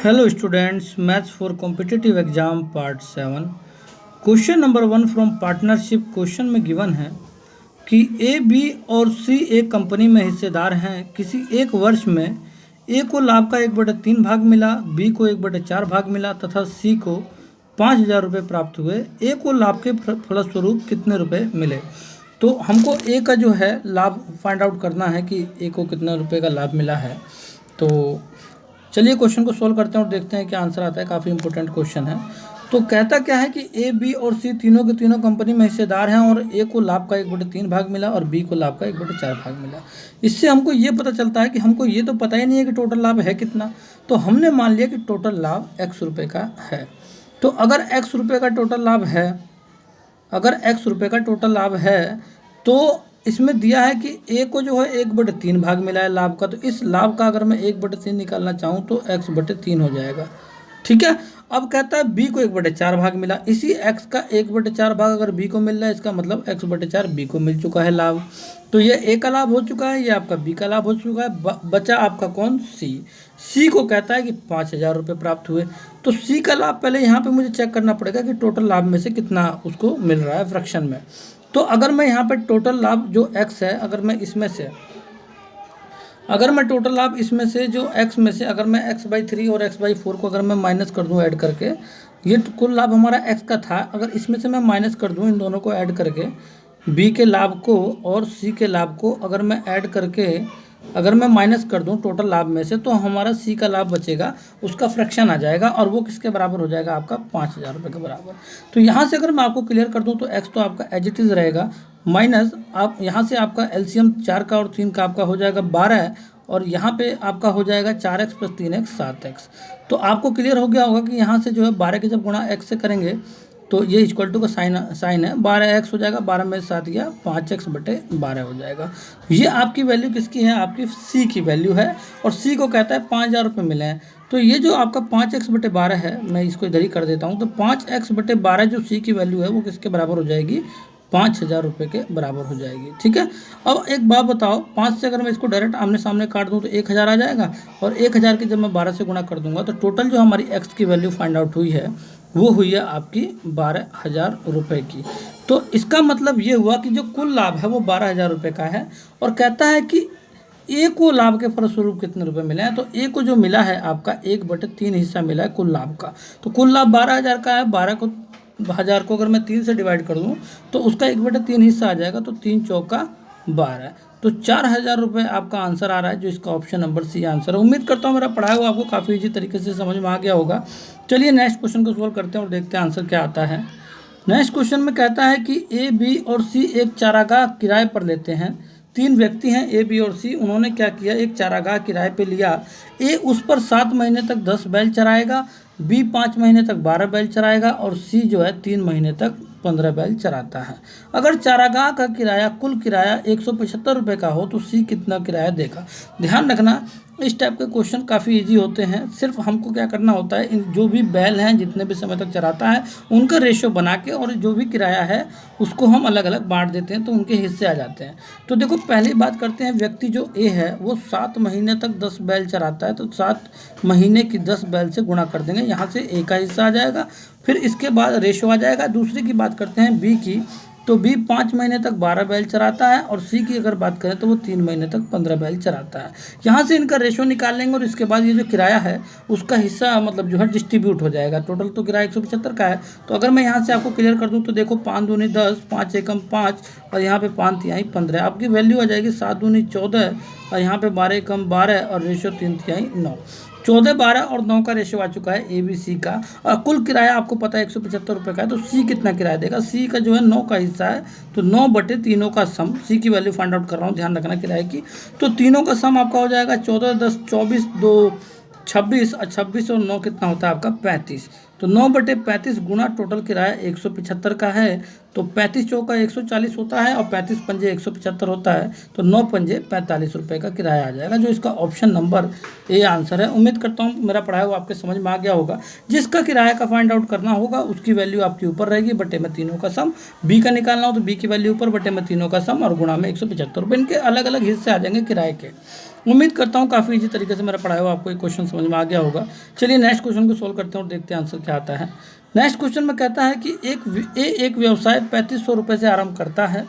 Hello students, Maths for Competitive Exam Part 7. Question number 1 from partnership question में given है कि ए, B और सी एक कंपनी में हिस्सेदार हैं। किसी एक वर्ष में ए को लाभ का 1/3 भाग मिला, बी को 1/4 भाग मिला तथा सी को 5,000 रुपये प्राप्त हुए। ए को लाभ के फलस्वरूप कितने रुपए मिले? तो हमको ए का जो है लाभ फाइंड आउट करना है कि ए को कितने रुपए का लाभ मिला है। तो चलिए क्वेश्चन को सोल्व करते हैं और देखते हैं क्या आंसर आता है। काफ़ी इंपॉर्टेंट क्वेश्चन है। तो कहता क्या है कि ए, बी और सी तीनों के तीनों कंपनी में हिस्सेदार हैं और ए को लाभ का 1/3 भाग मिला और बी को लाभ का 1/4 भाग मिला। इससे हमको ये पता चलता है कि हमको ये तो पता ही नहीं है कि टोटल लाभ है कितना। तो हमने मान लिया कि टोटल लाभ x रुपये का है। तो अगर x रुपये का टोटल लाभ है, तो इसमें दिया है कि ए को जो है 1/3 भाग मिला है लाभ का। तो इस लाभ का अगर मैं 1/3 निकालना चाहूँ तो x/3 हो जाएगा। ठीक है। अब कहता है बी को 1/4 भाग मिला। इसी x का 1/4 भाग अगर बी को मिल रहा है, इसका मतलब x/4 बी को मिल चुका है लाभ। तो ये ए का लाभ हो चुका है, ये आपका बी का लाभ हो चुका है। बचा आपका कौन? सी को कहता है कि 5,000 रुपये प्राप्त हुए। तो सी का लाभ पहले यहाँ पे मुझे चेक करना पड़ेगा कि टोटल लाभ में से कितना उसको मिल रहा है फ्रैक्शन में। तो अगर मैं यहाँ पे टोटल लाभ जो x है, अगर मैं टोटल लाभ इसमें से जो x में से अगर मैं x/3 और x/4 को अगर मैं माइनस कर दूँ ऐड करके, ये कुल लाभ हमारा x का था। अगर इसमें से मैं माइनस कर दूँ इन दोनों को ऐड करके, b के लाभ को और c के लाभ को अगर मैं ऐड करके अगर मैं माइनस कर दूं टोटल लाभ में से, तो हमारा सी का लाभ बचेगा, उसका फ्रैक्शन आ जाएगा और वो किसके बराबर हो जाएगा? आपका 5,000 रुपये के बराबर। तो यहाँ से अगर मैं आपको क्लियर कर दूं तो एक्स तो आपका एज इट इज़ रहेगा, माइनस आप यहाँ से आपका एलसीएम 4 का और 3 का आपका हो जाएगा 12 और यहाँ पे आपका हो जाएगा 4x + 3x 7x। तो आपको क्लियर हो गया होगा कि यहाँ से जो है 12 के जब गुणा x से करेंगे तो ये इक्वल टू का साइन है, 12x हो जाएगा, 12 में 7 गया 5x/12 हो जाएगा। ये आपकी वैल्यू किसकी है? आपकी सी की वैल्यू है और सी को कहता है 5,000 रुपये मिले हैं। तो ये जो आपका 5x/12 है, मैं इसको इधर ही कर देता हूँ। तो 5x/12 जो सी की वैल्यू है वो किसके बराबर हो जाएगी? 5,000 रुपये के बराबर हो जाएगी। ठीक है। अब एक बात बताओ, 5 से अगर मैं इसको डायरेक्ट आमने सामने काट दूँ तो 1,000 आ जाएगा और 1,000 की जब मैं 12 से गुणा कर दूंगा तो टोटल जो हमारी एक्स की वैल्यू फाइंड आउट हुई है वो हुई है आपकी 12,000 रुपये की। तो इसका मतलब ये हुआ कि जो कुल लाभ है वो 12,000 रुपये का है और कहता है कि ए को लाभ के फलस्वरूप कितने रुपए मिले हैं। तो ए को जो मिला है आपका 1/3 हिस्सा मिला है कुल लाभ का। तो कुल लाभ 12,000 का है, 12,000 को अगर मैं 3 से डिवाइड कर दूं तो उसका 1/3 हिस्सा आ जाएगा। तो 3 चौका 12, तो 4,000 रुपये आपका आंसर आ रहा है, जो इसका ऑप्शन नंबर सी आंसर है। उम्मीद करता हूँ मेरा पढ़ाया हुआ आपको काफ़ी ईजी तरीके से समझ में आ गया होगा। चलिए नेक्स्ट क्वेश्चन को सोल्व करते हैं और देखते हैं आंसर क्या आता है। नेक्स्ट क्वेश्चन में कहता है कि ए, बी और सी एक चारागाह किराए पर लेते हैं। 3 व्यक्ति हैं ए, बी और सी। उन्होंने क्या किया? एक चारागाह किराए पे लिया। ए उस पर 7 महीने तक 10 बैल चराएगा, बी 5 महीने तक 12 बैल चराएगा और सी जो है 3 महीने तक 15 बैल चराता है। अगर चारागाह का किराया कुल किराया 175 रुपये का हो तो सी कितना किराया देगा? ध्यान रखना, इस टाइप के क्वेश्चन काफ़ी इजी होते हैं। सिर्फ हमको क्या करना होता है, इन जो भी बैल हैं जितने भी समय तक चराता है उनका रेशियो बना के और जो भी किराया है उसको हम अलग अलग बांट देते हैं तो उनके हिस्से आ जाते हैं। तो देखो पहली बात करते हैं, व्यक्ति जो ए है वो 7 महीने तक 10 बैल चराता है। तो 7 महीने की 10 बैल से गुणा कर देंगे, यहाँ से ए का हिस्सा आ जाएगा, फिर इसके बाद रेशियो आ जाएगा। दूसरी की बात करते हैं बी की, तो बी 5 महीने तक 12 बैल चराता है और सी की अगर बात करें तो वो 3 महीने तक 15 बैल चराता है। यहाँ से इनका रेशियो निकाल लेंगे और इसके बाद ये जो किराया है उसका हिस्सा मतलब जो है डिस्ट्रीब्यूट हो जाएगा। टोटल तो किराया 175 का है। तो अगर मैं यहाँ से आपको क्लियर कर दूँ तो देखो 5 दूनी 10, 5 एकम 5 और यहाँ पे 5 तिहाई 15, आपकी वैल्यू आ जाएगी 7 दूनी 14 और यहाँ पे 12 एकम 12 और रेशियो 3 तिहाई 9। 14, 12 और 9 का रेशियो आ चुका है ए, बी, सी का। और कुल किराया आपको पता है 175 रुपये का है। तो सी कितना किराया देगा? सी का जो है 9 का हिस्सा है, तो 9/3 का सम। सी की वैल्यू फाइंड आउट कर रहा हूँ, ध्यान रखना किराए की। तो तीनों का सम आपका हो जाएगा 14, 10, 24, 2, 26 और 26 और 9 कितना होता है आपका? 35। तो 9/35 गुना टोटल किराया 175 का है। तो 35 चौका 140 होता है और 35 पंजे 175 होता है। तो 9 पंजे 45 रुपये का किराया आ जाएगा, जो इसका ऑप्शन नंबर ए आंसर है। उम्मीद करता हूँ मेरा पढ़ाया हुआ आपके समझ में आ गया होगा। जिसका किराया का फाइंड आउट करना होगा उसकी वैल्यू आपकी ऊपर रहेगी, बटे में तीनों का सम। बी का निकालना हो तो बी की वैल्यू ऊपर, बटे में तीनों का सम और गुणा में 175 रुपये। इनके अलग अलग हिस्से आ जाएंगे किराए के। उम्मीद करता हूँ काफ़ी इजी तरीके से मेरा पढ़ाया हुआ आपको एक क्वेश्चन समझ में आ गया होगा। चलिए नेक्स्ट क्वेश्चन को सोल्व करते हैं और देखते हैं आंसर क्या आता है। नेक्स्ट क्वेश्चन में कहता है कि एक व्यवसाय 3500 रुपये से आरंभ करता है,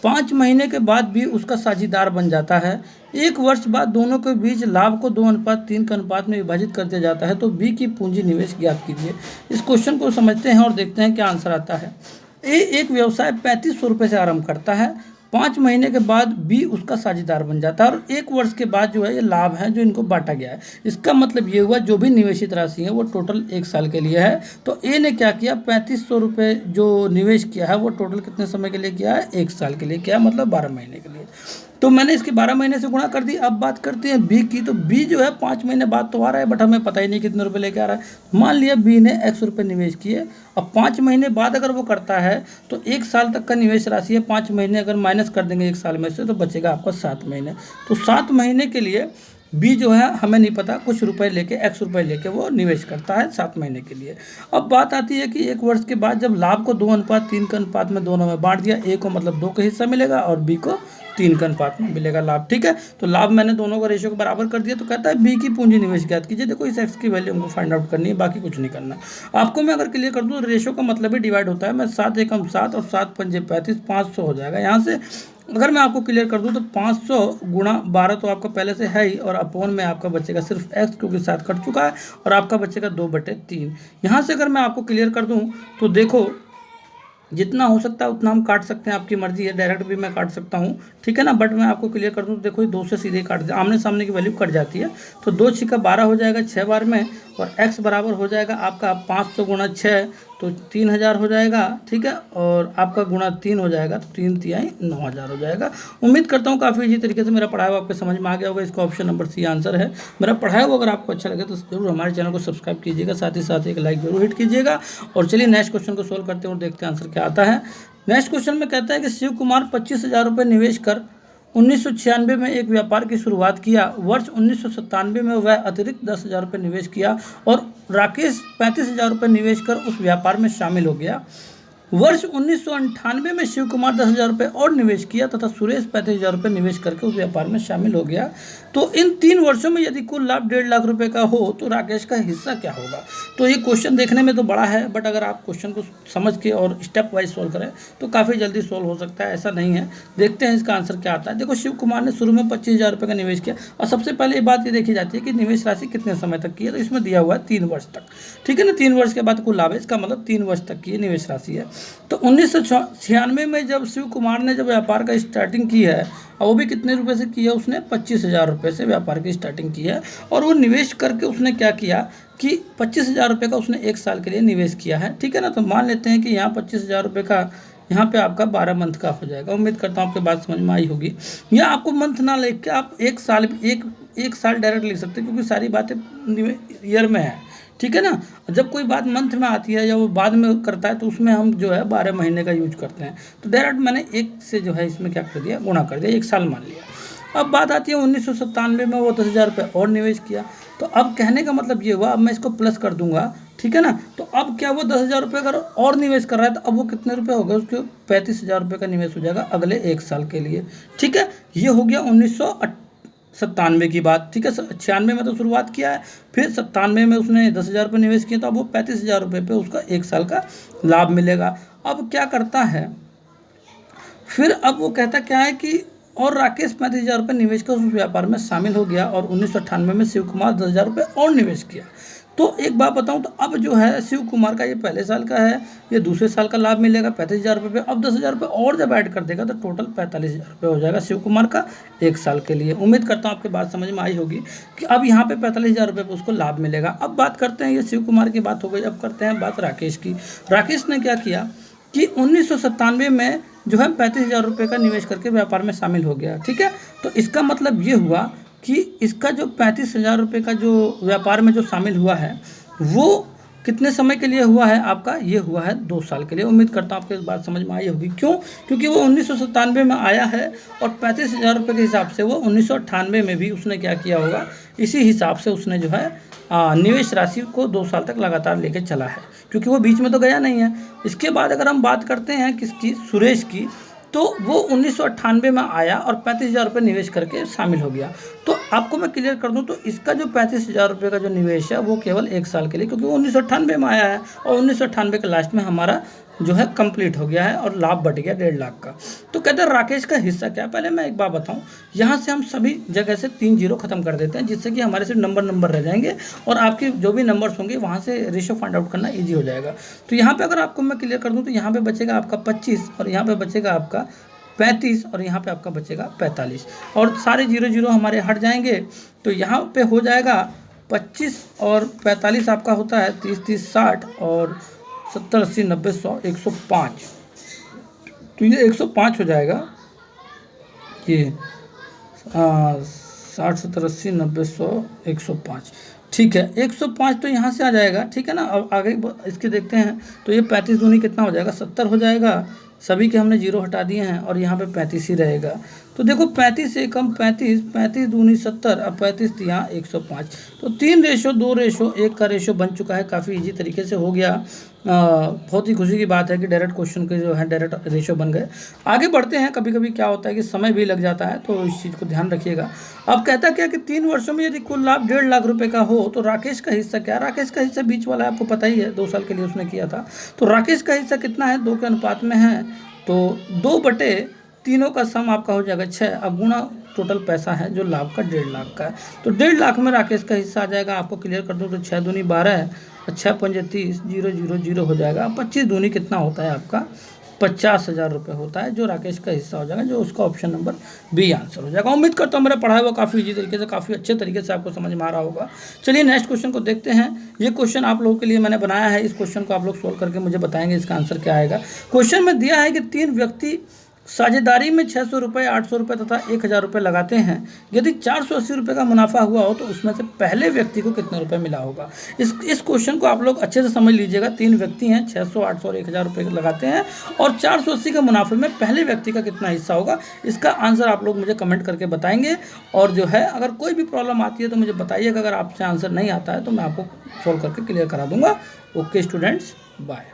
5 महीने के बाद भी उसका साझेदार बन जाता है, 1 वर्ष बाद दोनों के बीच लाभ को 2:3 के अनुपात में विभाजित कर दिया जाता है, तो बी की पूंजी निवेश ज्ञात कीजिए। इस क्वेश्चन को समझते हैं और देखते हैं क्या आंसर आता है। एक व्यवसाय 3500 रुपये से आरंभ करता है, 5 महीने के बाद बी उसका साझेदार बन जाता है और 1 वर्ष के बाद जो है ये लाभ है जो इनको बांटा गया है। इसका मतलब ये हुआ जो भी निवेशित राशि है वो टोटल 1 साल के लिए है। तो ए ने क्या किया, 3500 रुपये जो निवेश किया है वो टोटल कितने समय के लिए किया है, 1 साल के लिए किया, मतलब 12 महीने के लिए। तो मैंने इसके 12 महीने से गुणा कर दी। अब बात करते हैं बी की। तो बी जो है 5 महीने बाद तो आ रहा है, बट हमें पता ही नहीं कितने रुपए लेके आ रहा है। मान लिया बी ने x रुपये निवेश किए, अब 5 महीने बाद अगर वो करता है तो 1 साल तक का निवेश राशि है, 5 महीने अगर माइनस कर देंगे 1 साल में से तो बचेगा आपका 7 महीने। तो 7 महीने के लिए बी जो है हमें नहीं पता, कुछ रुपए लेके x रुपये लेके वो निवेश करता है 7 महीने के लिए। अब बात आती है कि 1 वर्ष के बाद जब लाभ को 2:3 के अनुपात में दोनों में बांट दिया, ए को मतलब 2 का हिस्सा मिलेगा और बी को 3 के अनुपात में मिलेगा लाभ। ठीक है, तो लाभ मैंने दोनों को रेशियो को बराबर कर दिया। तो कहता है बी की पूंजी निवेश ज्ञात कीजिए। देखो इस एक्स की वैल्यू हमको फाइंड आउट करनी है, बाकी कुछ नहीं करना। आपको मैं अगर क्लियर कर दूँ तो रेशियो का मतलब ही डिवाइड होता है। मैं 7 एकम 7 और 7 पंजे 35, 500 हो जाएगा। यहाँ से अगर मैं आपको क्लियर कर दूं तो 500 गुणा 12 तो आपका पहले से है ही, और अपोन में आपका बचेगा सिर्फ x क्योंकि 7 कट चुका है, और आपका बचेगा 2/3। यहाँ से अगर मैं आपको क्लियर कर दूं तो देखो जितना हो सकता है उतना हम काट सकते हैं, आपकी मर्जी है, डायरेक्ट भी मैं काट सकता हूँ, ठीक है ना। बट मैं आपको क्लियर कर दूँ तो देखो ये 2 से सीधे काट दे, आमने सामने की वैल्यू कट जाती है। तो 2 छिका 12 हो जाएगा 6 बार में, और x बराबर हो जाएगा आपका 500 गुणा 6 तो 3000 हो जाएगा, ठीक है, और आपका गुणा 3 हो जाएगा तो 3 तिहाई 9000 हो जाएगा। उम्मीद करता हूँ काफ़ी इजी तरीके से मेरा पढ़ाया हुआ आपके समझ में आ गया होगा। इसका ऑप्शन नंबर सी आंसर है। मेरा पढ़ाया हुआ अगर आपको अच्छा लगे तो जरूर हमारे चैनल को सब्सक्राइब कीजिएगा, साथ ही साथ एक लाइक जरूर हिट कीजिएगा। और चलिए नेक्स्ट क्वेश्चन को सोल्व करते हैं और देखते हैं आंसर क्या आता है। नेक्स्ट क्वेश्चन में कहता है कि शिव कुमार 25,000 रुपये निवेश कर 1996 में एक व्यापार की शुरुआत किया। वर्ष 1997 में वह अतिरिक्त 10,000 रुपये निवेश किया और राकेश 35,000 रुपये निवेश कर उस व्यापार में शामिल हो गया। वर्ष 1998 में शिव कुमार 10,000 रुपये और निवेश किया तथा सुरेश 35,000 रुपये निवेश करके उस व्यापार में शामिल हो गया। तो इन 3 वर्षों में यदि कुल लाभ 1.5 लाख रुपए का हो तो राकेश का हिस्सा क्या होगा। तो ये क्वेश्चन देखने में तो बड़ा है, बट अगर आप क्वेश्चन को समझ के और स्टेप वाइज सोल्व करें तो काफ़ी जल्दी सोल्व हो सकता है, ऐसा नहीं है। देखते हैं इसका आंसर क्या आता है। देखो शिव कुमार ने शुरू में 25,000 रुपये का निवेश किया, और सबसे पहले ये बात ये देखी जाती है कि निवेश राशि कितने समय तक की है। तो इसमें दिया हुआ है 3 वर्ष तक, ठीक है ना। 3 वर्ष के बाद कुल लाभ है, इसका मतलब 3 वर्ष तक की निवेश राशि है। तो 1996 में जब शिव कुमार ने जब व्यापार का स्टार्टिंग की है, और वो भी कितने रुपए से किया, उसने 25,000 रुपये से व्यापार की स्टार्टिंग की है। और वो निवेश करके उसने क्या किया कि 25,000 रुपये का उसने 1 साल के लिए निवेश किया है, ठीक है ना। तो मान लेते हैं कि यहाँ 25,000 रुपये का यहाँ पे आपका 12 मंथ का हो जाएगा। उम्मीद करता हूँ आपकी बात समझ में आई होगी। या आपको मंथ ना लिख के आप एक साल डायरेक्ट लिख सकते हैं, क्योंकि सारी बातें ईयर में है, ठीक है ना। जब कोई बात मंथ में आती है या वो बाद में करता है तो उसमें हम जो है 12 महीने का यूज करते हैं। तो डायरेक्ट मैंने 1 से जो है इसमें क्या कर दिया, गुणा कर दिया, 1 साल मान लिया। अब बात आती है 1997 में वो 10,000 रुपये और निवेश किया। तो अब कहने का मतलब ये हुआ, अब मैं इसको प्लस कर दूंगा, ठीक है ना। तो अब क्या वो 10,000 रुपये अगर और निवेश कर रहा है तो अब वो कितने रुपये हो गए, उसके 35,000 रुपये का निवेश हो जाएगा अगले 1 साल के लिए, ठीक है। ये हो गया 1997 की बात, ठीक है। 96 में तो शुरुआत किया है, फिर 97 में उसने 10,000 रुपये निवेश किया, तो अब वो 35,000 रुपये पे उसका 1 साल का लाभ मिलेगा। अब क्या करता है फिर, अब वो कहता क्या है कि और राकेश 35,000 रुपये निवेश कर उस व्यापार में शामिल हो गया, और 1998 में शिव कुमार 10,000 रुपये और निवेश किया। तो एक बात बताऊं, तो अब जो है शिव कुमार का ये पहले साल का है, ये दूसरे साल का लाभ मिलेगा 35,000 रुपये पे। अब 10,000 रुपये और जब ऐड कर देगा तो टोटल 45,000 रुपये हो जाएगा शिव कुमार का 1 साल के लिए। उम्मीद करता हूँ आपकी बात समझ में आई होगी कि अब यहाँ पे 45,000 रुपये पे उसको लाभ मिलेगा। अब बात करते हैं, ये शिव कुमार की बात हो गई, अब करते हैं बात राकेश की। राकेश ने क्या किया कि 1997 में जो है 35,000 रुपये का निवेश करके व्यापार में शामिल हो गया, ठीक है। तो इसका मतलब ये हुआ कि इसका जो 35,000 रुपये का जो व्यापार में जो शामिल हुआ है वो कितने समय के लिए हुआ है आपका, ये हुआ है 2 साल के लिए। उम्मीद करता हूँ आपको इस बात समझ में आई होगी। क्यों, क्योंकि वो 1997 में आया है और 35,000 रुपये के हिसाब से वो 1998 में भी उसने क्या किया होगा, इसी हिसाब से उसने जो है निवेश राशि को 2 साल तक लगातार लेके चला है, क्योंकि वो बीच में तो गया नहीं है। इसके बाद अगर हम बात करते हैं किसकी, सुरेश की, तो वो 1998 में आया और 35,000 रुपये निवेश करके शामिल हो गया। तो आपको मैं क्लियर कर दूं तो इसका जो 35,000 रुपये का जो निवेश है वो केवल 1 साल के लिए, क्योंकि वो 1998 में आया है और 1998 के लास्ट में हमारा जो है कंप्लीट हो गया है और लाभ बढ़ गया 1.5 लाख का। तो कहते हैं राकेश का हिस्सा क्या है। पहले मैं एक बात बताऊं, यहाँ से हम सभी जगह से 3 जीरो खत्म कर देते हैं, जिससे कि हमारे सिर्फ नंबर रह जाएंगे और आपकी जो भी नंबर्स होंगे वहाँ से रेशो फाइंड आउट करना ईजी हो जाएगा। तो यहाँ पे अगर आपको मैं क्लियर कर दूँ तो यहाँ पे बचेगा आपका 25 और यहाँ पे बचेगा आपका 35 और यहाँ पे आपका बचेगा 45 और सारे जीरो जीरो हमारे हट जाएंगे। तो यहाँ पे हो जाएगा 25 और 45 आपका होता है 30 60 और 70 80 90 100 105। तो ये 105 हो जाएगा, ये 60 70 80 90 100 105। ठीक है, 105 तो यहाँ से आ जाएगा। ठीक है ना, अब आगे इसके देखते हैं। तो ये 35 दूनी कितना हो जाएगा, 70 हो जाएगा। सभी के हमने जीरो हटा दिए हैं और यहाँ पे 35 ही रहेगा। तो देखो 35 से कम 35, 35 दूनी 70, अब 35 यहाँ 105। तो 3 रेशो 2 रेशो 1 का रेशो बन चुका है, काफ़ी इजी तरीके से हो गया। बहुत ही खुशी की बात है कि डायरेक्ट क्वेश्चन के जो है डायरेक्ट रेशो बन गए। आगे बढ़ते हैं। कभी कभी क्या होता है कि समय भी लग जाता है, तो इस चीज़ को ध्यान रखिएगा। अब कहता क्या कि 3 वर्षों में यदि कुल लाभ 1.5 लाख रुपए का हो तो राकेश का हिस्सा क्या है। राकेश का हिस्सा बीच वाला है, आपको पता ही है, 2 साल के लिए उसने किया था। तो राकेश का हिस्सा कितना है, 2 के अनुपात में है। तो 2/3 का सम आपका हो जाएगा 6। अब गुणा टोटल पैसा है जो लाभ का 1.5 लाख का है। तो 1.5 लाख में राकेश का हिस्सा आ जाएगा। आपको क्लियर कर दूँ तो 6 दूनी 12 और 6 पंजे 30, 0 0 0 हो जाएगा। 25 दूनी कितना होता है आपका 50,000 रुपये होता है, जो राकेश का हिस्सा हो जाएगा, जो उसका ऑप्शन नंबर बी आंसर हो जाएगा। उम्मीद करता हूँ मेरा पढ़ाया हुआ काफ़ी इजी तरीके से, काफ़ी अच्छे तरीके से आपको समझ में आ रहा होगा। चलिए नेक्स्ट क्वेश्चन को देखते हैं। ये क्वेश्चन आप लोगों के लिए मैंने बनाया है। इस क्वेश्चन को आप लोग सोल्व करके मुझे बताएंगे इसका आंसर क्या आएगा। क्वेश्चन में दिया है कि 3 व्यक्ति साझेदारी में 600 रुपये, 800 रुपये तथा 1,000 रुपये लगाते हैं। यदि 480 रुपये का मुनाफा हुआ हो तो उसमें से पहले व्यक्ति को कितने रुपये मिला होगा। इस क्वेश्चन को आप लोग अच्छे से समझ लीजिएगा। 3 व्यक्ति हैं, 600, 800 और 1,000 रुपये लगाते हैं और 480 के मुनाफे में पहले व्यक्ति का कितना हिस्सा होगा। इसका आंसर आप लोग मुझे कमेंट करके बताएंगे। और जो है अगर कोई भी प्रॉब्लम आती है तो मुझे बताइएगा। अगर आपसे आंसर नहीं आता है तो मैं आपको सॉल्व करके क्लियर करा दूंगा। Okay students, bye.